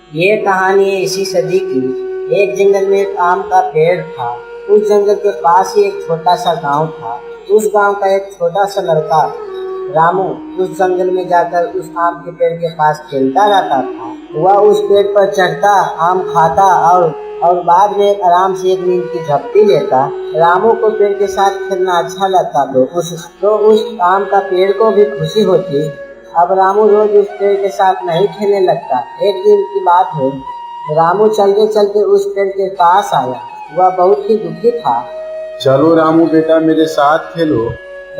ये कहानी है इसी सदी की। एक जंगल में एक आम का पेड़ था। उस जंगल के पास ही एक छोटा सा गांव था। उस गांव का एक छोटा सा लड़का रामू उस जंगल में जाकर उस आम के पेड़ के पास खेलता रहता था। वह उस पेड़ पर चढ़ता, आम खाता और बाद में आराम से एक नींद की झपटी लेता। रामू को पेड़ के साथ खेलना अच्छा लगता तो उस आम का पेड़ को भी खुशी होती। अब रामू रोज उस पेड़ के साथ नहीं खेलने लगता। एक दिन की बात है, रामू चलते चलते उस पेड़ के पास आया। वह बहुत ही दुखी था। चलो रामू बेटा, मेरे साथ खेलो।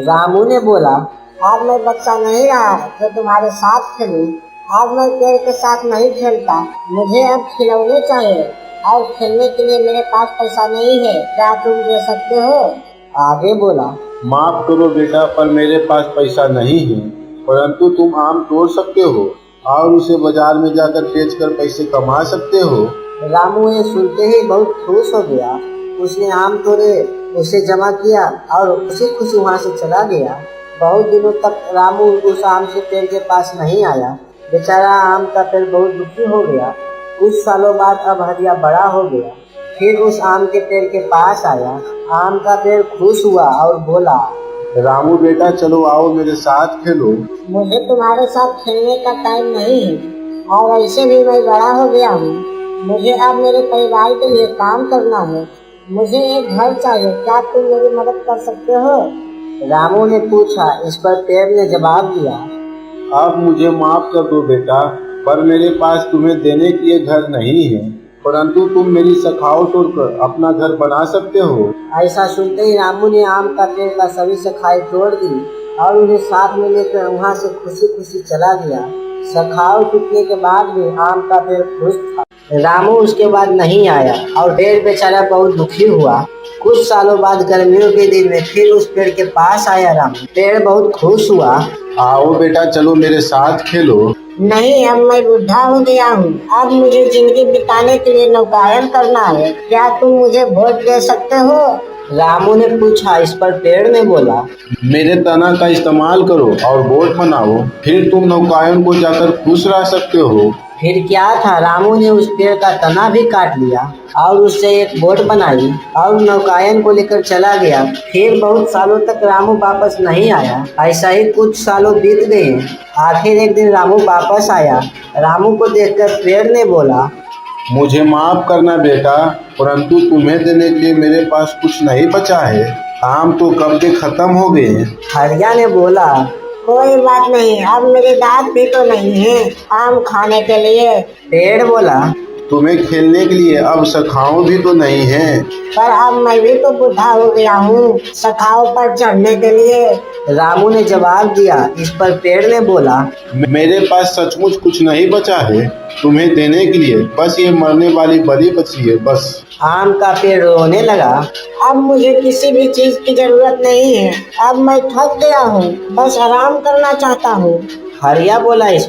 रामू ने बोला, आज मैं बच्चा नहीं रहा तो तुम्हारे साथ खेलूं। आज मैं पेड़ के साथ नहीं खेलता, मुझे अब खिलौने चाहिए और खेलने के लिए मेरे पास पैसा नहीं है, क्या तुम दे सकते हो? आगे बोला, माफ करो बेटा, पर मेरे पास पैसा नहीं है, परंतु तुम आम तोड़ सकते हो और उसे बाजार में जाकर बेचकर पैसे कमा सकते हो। रामू ये सुनते ही बहुत खुश हो गया। उसने आम तोड़े, उसे जमा किया और उसी खुशी वहाँ से चला गया। बहुत दिनों तक रामू उस आम के पेड़ के पास नहीं आया। बेचारा आम का पेड़ बहुत दुखी हो गया। कुछ सालों बाद अब हरिया बड़ा हो गया, फिर उस आम के पेड़ के पास आया। आम का पेड़ खुश हुआ और बोला, रामू बेटा चलो आओ मेरे साथ खेलो। मुझे तुम्हारे साथ खेलने का टाइम नहीं है और ऐसे भी मैं बड़ा हो गया हूँ। मुझे अब मेरे परिवार के लिए काम करना है। मुझे एक घर चाहिए, क्या तुम मेरी मदद कर सकते हो? रामू ने पूछा। इस पर पेड़ ने जवाब दिया, अब मुझे माफ कर दो बेटा, पर मेरे पास तुम्हें देने के लिए घर नहीं है, परंतु तुम मेरी शाखाओं तोड़कर अपना घर बना सकते हो। ऐसा सुनते ही रामू ने आम का पेड़ का सभी शाखाएं तोड़ दी और उन्हें साथ में लेकर वहाँ से खुशी खुशी चला गया। शाखाओं टूटने के बाद भी आम का पेड़ खुश था। रामू उसके बाद नहीं आया और पेड़ बेचारा बहुत दुखी हुआ। कुछ सालों बाद गर्मियों के दिन में फिर उस पेड़ के पास आया रामू। पेड़ बहुत खुश हुआ। आओ बेटा चलो मेरे साथ खेलो। नहीं, अब मैं बुढ़ा हो गया हूँ। अब मुझे जिंदगी बिताने के लिए नौकायन करना है, क्या तुम मुझे वोट दे सकते हो? रामू ने पूछा। इस पर पेड़ ने बोला, मेरे तना का इस्तेमाल करो और वोट बनाओ, फिर तुम नौकायन को जाकर खुश रह सकते हो। फिर क्या था, रामू ने उस पेड़ का तना भी काट लिया और उससे एक बोट बनाई और नौकायन को लेकर चला गया। फिर बहुत सालों तक रामू वापस नहीं आया। ऐसा ही कुछ सालों बीत गए। आखिर एक दिन रामू वापस आया। रामू को देखकर पेड़ ने बोला, मुझे माफ करना बेटा, परंतु तुम्हें देने के लिए मेरे पास कुछ नहीं बचा है। आम तो कब के खत्म हो गए। हरिया ने बोला, कोई बात नहीं, अब मेरे दांत भी तो नहीं है आम खाने के लिए। पेड़ बोला, तुम्हें खेलने के लिए अब शाखाओं भी तो नहीं है। पर अब मैं भी तो बूढ़ा हो गया हूँ शाखाओं पर चढ़ने के लिए। रामू ने जवाब दिया। इस पर पेड़ ने बोला, मेरे पास सचमुच कुछ नहीं बचा है तुम्हें देने के लिए, बस ये मरने वाली बलि बची है बस। आम का पेड़ रोने लगा। अब मुझे किसी भी चीज की जरूरत नहीं है, अब मैं थक गया हूँ, बस आराम करना चाहता हूँ। हरिया बोला। इस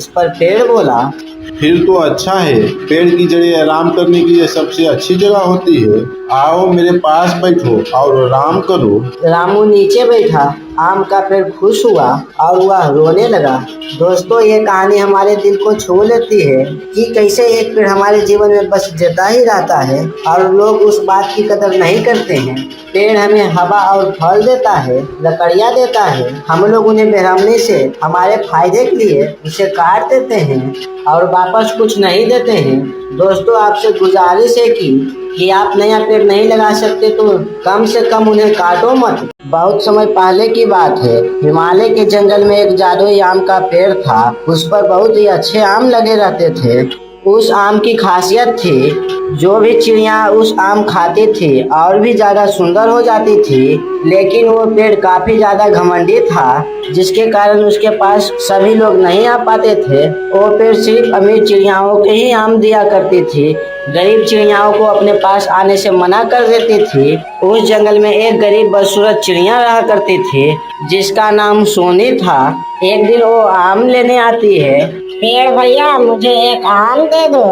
पर पेड़ बोला, फिर तो अच्छा है, पेड़ की जड़ें आराम करने की ये सबसे अच्छी जगह होती है। आओ मेरे पास बैठो और आराम करो। रामू नीचे बैठा। आम का पेड़ खुश हुआ और वह रोने लगा। दोस्तों, ये कहानी हमारे दिल को छू लेती है कि कैसे एक पेड़ हमारे जीवन में बस जता ही रहता है और लोग उस बात की कदर नहीं करते हैं। पेड़ हमें हवा और फल देता है, लकड़ियाँ देता है। हम लोग उन्हें बेरहमी से हमारे फायदे के लिए उसे काट देते हैं और वापस कुछ नहीं देते हैं। दोस्तों, आपसे गुजारिश है कि आप नया पेड़ नहीं लगा सकते तो कम से कम उन्हें काटो मत। बहुत समय पहले की बात है, हिमालय के जंगल में एक जादुई आम का पेड़ था। उस पर बहुत ही अच्छे आम लगे रहते थे। उस आम की खासियत थी, जो भी चिड़िया उस आम खाती थी और भी ज्यादा सुंदर हो जाती थी। लेकिन वो पेड़ काफी ज्यादा घमंडी था, जिसके कारण उसके पास सभी लोग नहीं आ पाते थे। वो पेड़ सिर्फ अमीर चिड़ियाओं के ही आम दिया करती थी। गरीब चिड़ियाओं को अपने पास आने से मना कर देती थी। उस जंगल में एक गरीब बदसूरत चिड़िया रहा करती थी जिसका नाम सोनी था। एक दिन वो आम लेने आती है। पेड़ भैया, मुझे एक आम दे दो।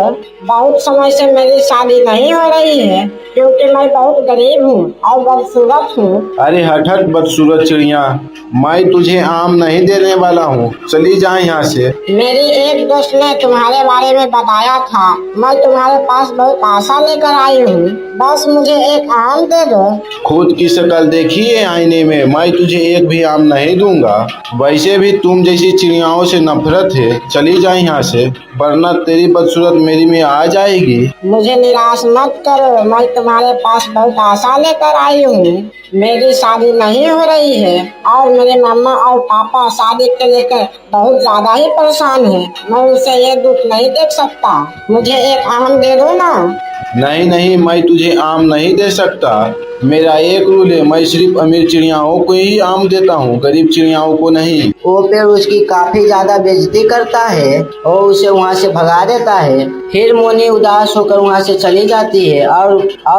बहुत समय से मेरी शादी नहीं हो रही है क्योंकि मैं बहुत गरीब हूँ और बदसूरत हूँ। अरे हट हट बदसूरत चिड़िया, मैं तुझे आम नहीं देने वाला हूँ, चली जा यहाँ से। मेरी एक दोस्त ने तुम्हारे बारे में बताया था, मैं तुम्हारे पास बहुत आशा लेकर आई हूँ। बस मुझे एक आम दे दो। खुद की शक्ल देखिए आईने में, मैं तुझे एक भी आम नहीं दूंगा। वैसे भी तुम जैसी चिड़ियाओं से नफरत है, चली जा यहाँ से, वरना तेरी बदसूरत मेरी में आ जाएगी। मुझे निराश मत करो, मैं तुम्हारे पास बहुत आशा लेकर आई हूँ। मेरी शादी नहीं हो रही है और मेरे मम्मा और पापा शादी के लेकर बहुत ज्यादा ही परेशान हैं। मैं उनसे ये दुख नहीं देख सकता। मुझे एक आम दे दो ना। नहीं नहीं, मैं तुझे आम नहीं दे सकता। मेरा एक रूल है, मैं सिर्फ अमीर चिड़ियाओं को ही आम देता हूँ, गरीब चिड़ियाओं को नहीं। वो पेड़ उसकी काफी ज्यादा बेइज्जती करता है और उसे वहाँ से भगा देता है। फिर मोनी उदास होकर वहाँ से चली जाती है और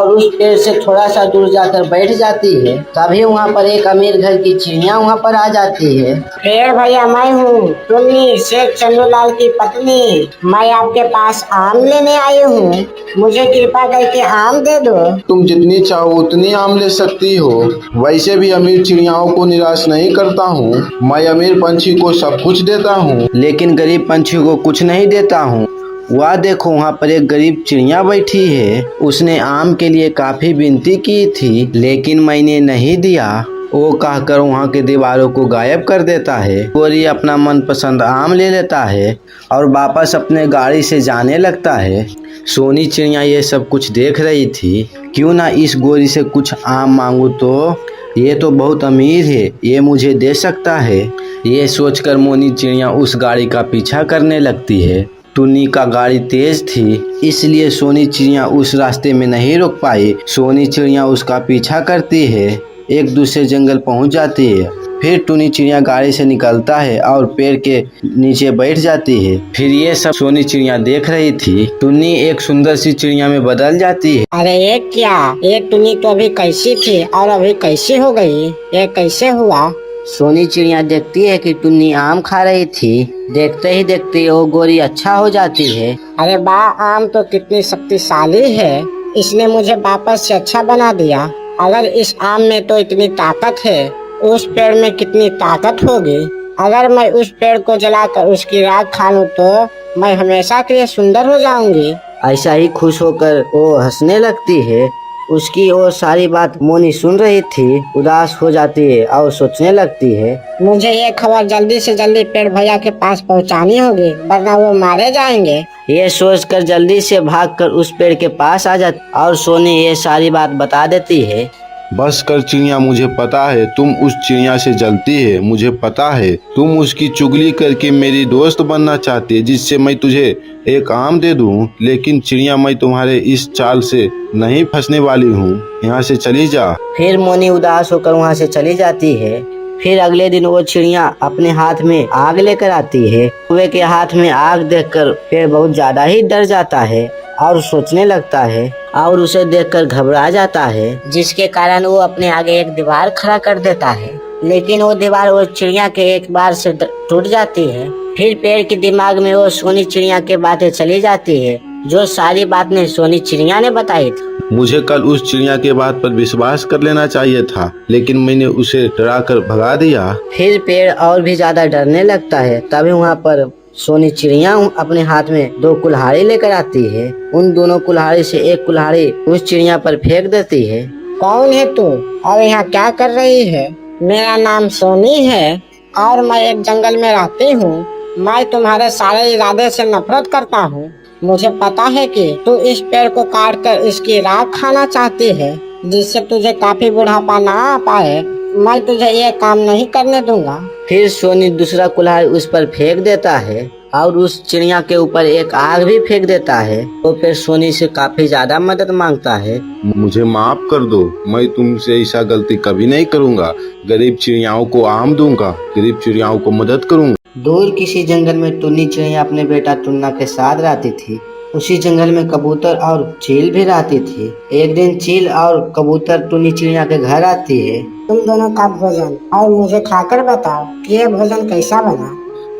उस पेड़ से थोड़ा सा दूर जाकर बैठ जाती है। तभी वहाँ पर एक अमीर घर की चिड़िया वहाँ पर आ जाती है। पेड़ भैया, मैं हूँ टुन्नी, शेख चंदूलाल की पत्नी। मैं आपके पास आम लेने आई हूँ, मुझे कृपा करके आम दे दो। तुम जितनी चाहो उतनी आम ले सकती हो। वैसे भी अमीर चिड़ियाओं को निराश नहीं करता हूँ। मैं अमीर पंछी को सब कुछ देता हूँ, लेकिन गरीब पंछी को कुछ नहीं देता हूँ। वह देखो, वहाँ पर एक गरीब चिड़िया बैठी है। उसने आम के लिए काफी विनती की थी, लेकिन मैंने नहीं दिया। वो कहकर वहाँ के दीवारों को गायब कर देता है। गोरी अपना मनपसंद आम ले लेता है और वापस अपने गाड़ी से जाने लगता है। सोनी चिड़िया ये सब कुछ देख रही थी। क्यों ना इस गोरी से कुछ आम मांगू, तो ये तो बहुत अमीर है, ये मुझे दे सकता है। ये सोचकर मोनी चिड़िया उस गाड़ी का पीछा करने लगती है। टुन्नी का गाड़ी तेज थी, इसलिए सोनी चिड़िया उस रास्ते में नहीं रुक पाई। सोनी चिड़िया उसका पीछा करती है, एक दूसरे जंगल पहुंच जाती है। फिर टुनी चिड़िया गाड़ी से निकलता है और पेड़ के नीचे बैठ जाती है। फिर ये सब सोनी चिड़िया देख रही थी। टुन्नी एक सुंदर सी चिड़िया में बदल जाती है। अरे ये क्या, ये टुन्नी तो अभी कैसी थी और अभी कैसी हो गई? ये कैसे हुआ? सोनी चिड़िया देखती है कि टुन्नी आम खा रही थी। देखते ही देखते वो गोरी अच्छा हो जाती है। अरे वाह, आम तो कितनी शक्तिशाली है, इसने मुझे वापस से अच्छा बना दिया। अगर इस आम में तो इतनी ताकत है, उस पेड़ में कितनी ताकत होगी। अगर मैं उस पेड़ को जलाकर उसकी राख खा लूं तो मैं हमेशा के लिए सुंदर हो जाऊंगी। ऐसा ही खुश होकर वो हंसने लगती है। उसकी वो सारी बात मोनी सुन रही थी, उदास हो जाती है और सोचने लगती है, मुझे ये खबर जल्दी से जल्दी पेड़ भैया के पास पहुंचानी होगी, वरना वो मारे जाएंगे। ये सोचकर जल्दी से भागकर उस पेड़ के पास आ जाती और सोनी ये सारी बात बता देती है। बस कर चिड़िया, मुझे पता है तुम उस चिड़िया से जलती है। मुझे पता है तुम उसकी चुगली करके मेरी दोस्त बनना चाहती है, जिससे मैं तुझे एक आम दे दूं। लेकिन चिड़िया, मैं तुम्हारे इस चाल से नहीं फंसने वाली हूँ, यहाँ से चली जा। फिर मोनी उदास होकर वहाँ से चली जाती है। फिर अगले दिन वो चिड़िया अपने हाथ में आग लेकर आती है। कौवे के हाथ में आग देखकर पेड़ बहुत ज्यादा ही डर जाता है और सोचने लगता है और उसे देखकर घबरा जाता है, जिसके कारण वो अपने आगे एक दीवार खड़ा कर देता है। लेकिन वो दीवार वो चिड़िया के एक बार से टूट जाती है। फिर पेड़ के दिमाग में वो सोनी चिड़िया के बातें चली जाती है, जो सारी बातें सोनी चिड़िया ने बताई थी। मुझे कल उस चिड़िया के बात पर विश्वास कर लेना चाहिए था, लेकिन मैंने उसे डराकर भगा दिया। फिर पेड़ और भी ज्यादा डरने लगता है। तभी वहाँ पर सोनी चिड़िया अपने हाथ में 2 कुल्हाड़ी लेकर आती है। उन दोनों कुल्हाड़ी से एक कुल्हाड़ी उस चिड़िया पर फेंक देती है। कौन है तू और यहाँ क्या कर रही है? मेरा नाम सोनी है और मैं एक जंगल में रहती हूँ। मैं तुम्हारे सारे इरादे से नफरत करता हूँ। मुझे पता है कि तू इस पेड़ को काट कर इसकी राख खाना चाहती है, जिससे तुझे काफी बुढ़ापा ना आ पाए। मैं तुझे ये काम नहीं करने दूंगा। फिर सोनी दूसरा कुल्हाड़ी उस पर फेंक देता है और उस चिड़िया के ऊपर एक आग भी फेंक देता है। तो फिर सोनी से काफी ज्यादा मदद मांगता है। मुझे माफ कर दो, मैं तुमसे ऐसा गलती कभी नहीं करूँगा। गरीब चिड़ियाओं को आम दूंगा, गरीब चिड़ियाओं को मदद करूँगा। दूर किसी जंगल में टुन्नी चिड़िया अपने बेटा टुन्ना के साथ रहती थी। उसी जंगल में कबूतर और चील भी रहती थी। एक दिन चील और कबूतर टुनी चिड़िया के घर आती है। तुम दोनों का भोजन और मुझे खाकर बताओ कि ये भोजन कैसा बना।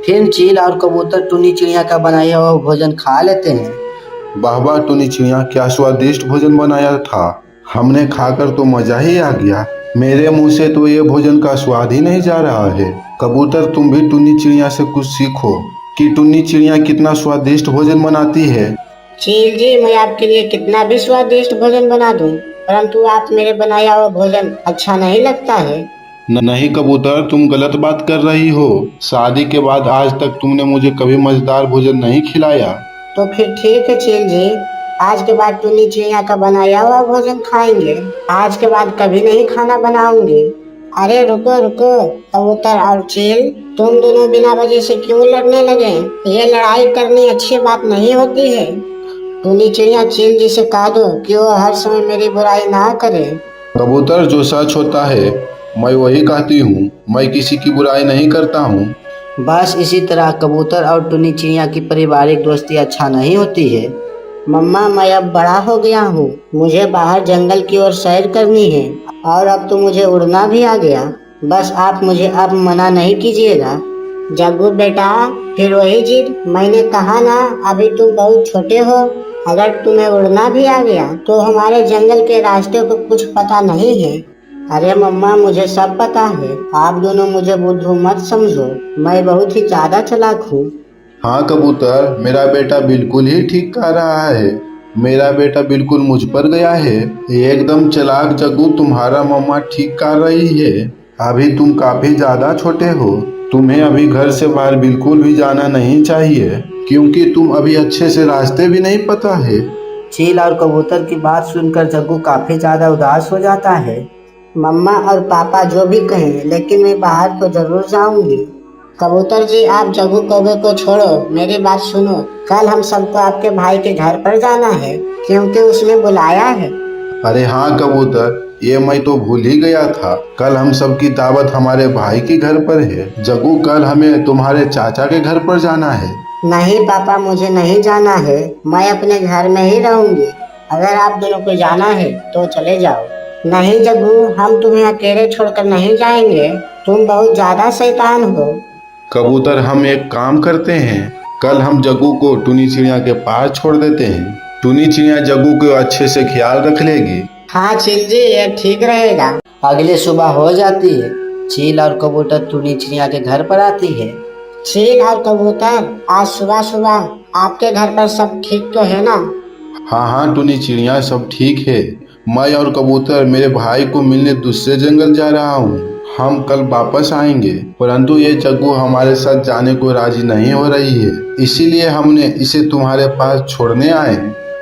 फिर चील और कबूतर टुनी चिड़िया का बनाया हुआ भोजन खा लेते हैं। वाह वाह टुनी चिड़िया, क्या स्वादिष्ट भोजन बनाया था। हमने खाकर तो मजा ही आ गया। मेरे मुंह से तो ये भोजन का स्वाद ही नहीं जा रहा है। कबूतर तुम भी टुनी चिड़िया से कुछ सीखो कि टुनी चिड़िया कितना स्वादिष्ट भोजन बनाती है। चील जी, मैं आपके लिए कितना भी स्वादिष्ट भोजन बना दूं, परंतु आप मेरे बनाया हुआ भोजन अच्छा नहीं लगता है। नहीं कबूतर, तुम गलत बात कर रही हो। शादी के बाद आज तक तुमने मुझे कभी मजेदार भोजन नहीं खिलाया। तो फिर ठीक है चील जी, आज के बाद टुनी चिड़िया का बनाया हुआ भोजन खाएंगे। आज के बाद कभी नहीं खाना बनाऊंगी। अरे रुको रुको कबूतर और चील, तुम दोनों बिना वजह से क्यों लड़ने लगे? ये लड़ाई करनी अच्छी बात नहीं होती है। टुनी चिड़िया चील जी से कह दो कि वो हर समय मेरी बुराई ना करे। कबूतर, जो सच होता है मैं वही कहती हूँ। मैं किसी की बुराई नहीं करता हूँ। बस इसी तरह कबूतर और टुनी चिड़िया की पारिवारिक दोस्ती अच्छा नहीं होती है। मम्मा, मैं अब बड़ा हो गया हूँ, मुझे बाहर जंगल की ओर सैर करनी है और अब तो मुझे उड़ना भी आ गया। बस आप मुझे अब मना नहीं कीजिएगा। जग्गू बेटा, फिर वही जिद, मैंने कहा ना अभी तुम बहुत छोटे हो। अगर तुम्हें उड़ना भी आ गया तो हमारे जंगल के रास्ते को कुछ पता नहीं है। अरे मम्मा, मुझे सब पता है। आप दोनों मुझे बुद्धू मत समझो, मैं बहुत ही ज्यादा चालाक हूँ। हाँ कबूतर, मेरा बेटा बिल्कुल ही ठीक कह रहा है। मेरा बेटा बिल्कुल मुझ पर गया है। एकदम चालाक जग्गू, तुम्हारा मम्मा ठीक कह रही है। अभी तुम काफी ज्यादा छोटे हो। तुम्हें अभी घर से बाहर बिल्कुल भी जाना नहीं चाहिए, क्योंकि तुम अभी अच्छे से रास्ते भी नहीं पता है। चील और कबूतर की बात सुनकर जग्गू काफी ज्यादा उदास हो जाता है। मम्मा और पापा जो भी कहें, लेकिन मैं बाहर तो जरूर जाऊंगी। कबूतर जी, आप जग्गू कौवे को छोड़ो, मेरी बात सुनो। कल हम सबको आपके भाई के घर पर जाना है, क्योंकि उसने बुलाया है। अरे हाँ कबूतर, ये मैं तो भूल ही गया था। कल हम सबकी दावत हमारे भाई के घर पर है। जग्गू, कल हमें तुम्हारे चाचा के घर पर जाना है। नहीं पापा, मुझे नहीं जाना है। मैं अपने घर में ही रहूंगी। अगर आप दोनों को जाना है तो चले जाओ। नहीं जग्गू, हम तुम्हें अकेले छोड़कर नहीं जाएंगे। तुम बहुत ज्यादा शैतान हो। कबूतर, हम एक काम करते हैं, कल हम जग्गू को टुनी चिड़िया के पास छोड़ देते हैं। टुनी चिड़िया जग्गू को अच्छे से ख्याल रख लेगी। हाँ चील जी, ये ठीक रहेगा। अगले सुबह हो जाती है। चील और कबूतर टुनी चिड़िया के घर पर आती है। चील और कबूतर, आज सुबह सुबह आपके घर पर सब ठीक तो है ना? हाँ हाँ टुनी चिड़िया, सब ठीक है। मैं और कबूतर मेरे भाई को मिलने दूसरे जंगल जा रहा हूँ। हम कल वापस आएंगे, परंतु ये जग्गू हमारे साथ जाने को राजी नहीं हो रही है, इसीलिए हमने इसे तुम्हारे पास छोड़ने आए।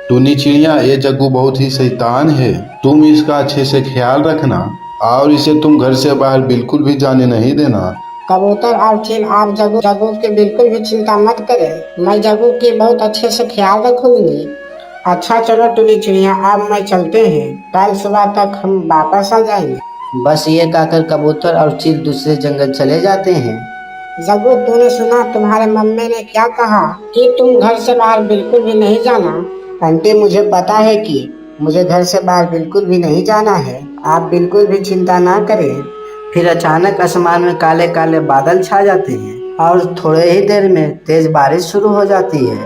टुनी चिड़िया, ये जग्गू बहुत ही शैतान है। तुम इसका अच्छे से ख्याल रखना और इसे तुम घर से बाहर बिल्कुल भी जाने नहीं देना। कबूतर और चील, आप जग्गू की बिल्कुल भी चिंता मत करें। मैं जग्गू की बहुत अच्छे से ख्याल रखूंगी। अच्छा चलो टुनी चिड़िया, अब मैं चलते हैं। कल सुबह तक हम वापस आ जाएंगे। बस ये कहकर कबूतर और चील दूसरे जंगल चले जाते हैं। जग्गू, तूने सुना तुम्हारे मम्मी ने क्या कहा कि तुम घर से बाहर बिल्कुल भी नहीं जाना? आंटी, मुझे पता है कि मुझे घर से बाहर बिल्कुल भी नहीं जाना है। आप बिल्कुल भी चिंता ना करें। फिर अचानक आसमान में काले काले बादल छा जाते हैं और थोड़े ही देर में तेज बारिश शुरू हो जाती है।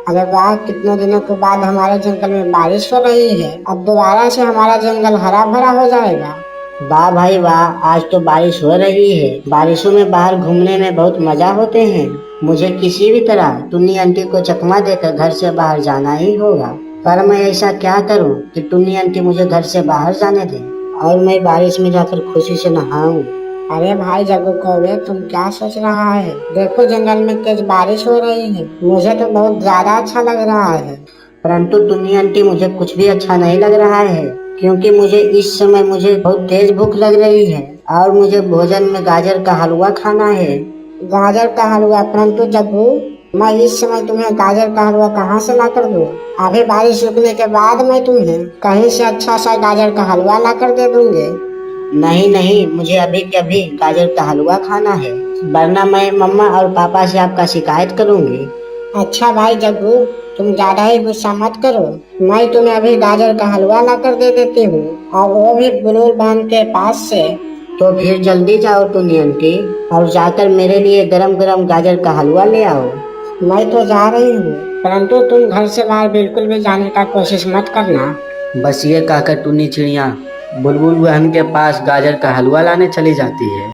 अरे वाह, कितने दिनों के बाद हमारे जंगल में बारिश हो रही है। अब दोबारा से हमारा जंगल हरा भरा हो जाएगा। वाह भाई वाह, आज तो बारिश हो रही है। बारिशों में बाहर घूमने में बहुत मजा होते हैं। मुझे किसी भी तरह टुन्नी आंटी को चकमा देकर घर से बाहर जाना ही होगा। पर मैं ऐसा क्या करूं कि टुन्नी आंटी मुझे घर से बाहर जाने दे और मैं बारिश में जाकर खुशी से नहाऊं। अरे भाई जग्गू कौवे, तुम क्या सोच रहा है? देखो जंगल में तेज बारिश हो रही है। मुझे तो बहुत ज्यादा अच्छा लग रहा है। परंतु टुन्नी आंटी, मुझे कुछ भी अच्छा नहीं लग रहा है, क्योंकि मुझे इस समय बहुत तेज भूख लग रही है और मुझे भोजन में गाजर का हलवा खाना है। गाजर का हलवा? परंतु जग्गू, मैं इस समय तुम्हें गाजर का हलवा कहाँ से ला कर दूँ? अभी बारिश रुकने के बाद मैं तुम्हें कहीं से अच्छा सा गाजर का हलवा ला कर दे दूंगे। नहीं नहीं, मुझे अभी के अभी गाजर का हलवा खाना है, वरना मैं मम्मा और पापा से आपका शिकायत करूंगी। अच्छा भाई जग्गू, तुम ज्यादा ही गुस्सा मत करो। मैं तुम्हें अभी गाजर का हलवा ला कर दे देती हूँ, और वो भी बुलबुल बहन के पास से। तो फिर जल्दी जाओ टुनी आंटी और जाकर मेरे लिए गरम गरम गाजर का हलवा ले आओ। मैं तो जा रही हूँ, परंतु तुम घर से बाहर बिल्कुल भी जाने का कोशिश मत करना। बस ये कहकर टुनी चिड़िया बुलबुल बहन के पास गाजर का हलवा लाने चली जाती है।